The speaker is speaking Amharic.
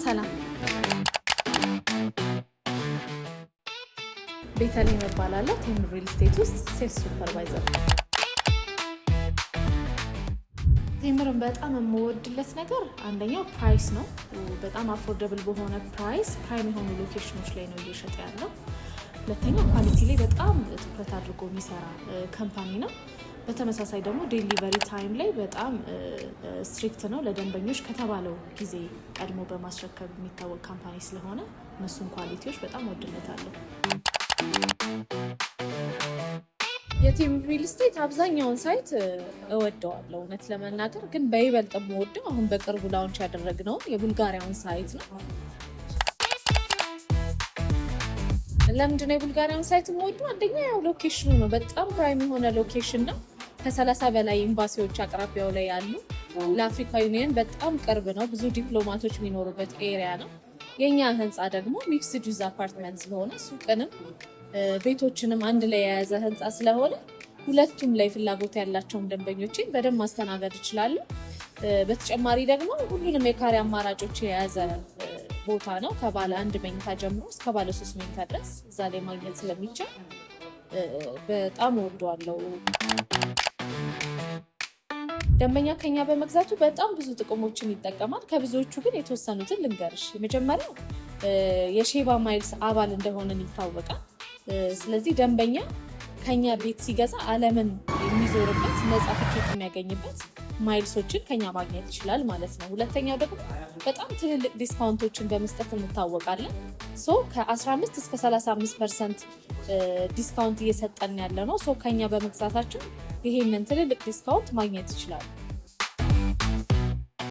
ሰላም ቤተልሔም እባላለሁ። ቴምር ሪል ስቴት ውስጥ ሴልስ ሱፐርቫይዘር። ቴምርን በጣም የምወድለት ነገር አንደኛው ፕራይስ ነው። በጣም አፎርደብል በሆነ ፕራይስ ፕራይም የሆኑ ሎኬሽኖች ላይ ነው እየሸጠ ያለው። ሁለተኛው ኳሊቲ ላይ በጣም ትኩረት አድርጎ የሚሰራ ካምፓኒ ነው። በተመሳሳይ ደግሞ ዴሊቨሪ ታይም ላይ በጣም ስትሪክት ነው። ለደንበኞች ከተባለው ጊዜ ቀድሞ በማስረከብ የሚታወቅ ካምፓኒ ስለሆነ እነሱን ኳሊቲዎች በጣም ወድለታለሁ። የቴምር ሪል ስቴት አብዛኛውን ሳይት እወደዋለሁ እውነት ለመናገር፣ ግን በይበልጥ የምወደው አሁን በቅርቡ ላውንች ያደረግነውን የቡልጋሪያውን ሳይት ነው። ለምንድነው የቡልጋሪያውን ሳይት የምወደው? አንደኛ ያው ሎኬሽኑ ነው። በጣም ፕራይም የሆነ ሎኬሽን ነው። ከ30 በላይ ኤምባሲዎች አቅራቢያው ላይ ያሉ፣ ለአፍሪካ ዩኒየን በጣም ቅርብ ነው። ብዙ ዲፕሎማቶች የሚኖሩበት ኤሪያ ነው። የኛ ህንፃ ደግሞ ሚክስድ ዩዝ አፓርትመንት ስለሆነ ሱቅንም ቤቶችንም አንድ ላይ የያዘ ህንፃ ስለሆነ ሁለቱም ላይ ፍላጎት ያላቸውን ደንበኞችን በደንብ ማስተናገድ ይችላሉ። በተጨማሪ ደግሞ ሁሉንም የካሬ አማራጮች የያዘ ቦታ ነው። ከባለ 1 መኝታ ጀምሮ እስከ ባለ 3 መኝታ ድረስ እዛ ላይ ማግኘት ስለሚቻል በጣም ወደዋለሁ። ደንበኛ ከኛ በመግዛቱ በጣም ብዙ ጥቅሞችን ይጠቀማል። ከብዙዎቹ ግን የተወሰኑትን ልንገርሽ። የመጀመሪያው የሼባ ማይልስ አባል እንደሆነን ይታወቃል። ስለዚህ ደንበኛ ከኛ ቤት ሲገዛ ዓለምን የሚዞርበት ነፃ ትኬት የሚያገኝበት ማይልሶችን ከኛ ማግኘት ይችላል ማለት ነው። ሁለተኛው ደግሞ በጣም ትልልቅ ዲስካውንቶችን በመስጠት እንታወቃለን። ከ15 እስከ 35% ዲስካውንት እየሰጠን ያለ ነው። ከኛ በመግዛታችን ይሄንን ትልልቅ ዲስካውንት ማግኘት ይችላሉ።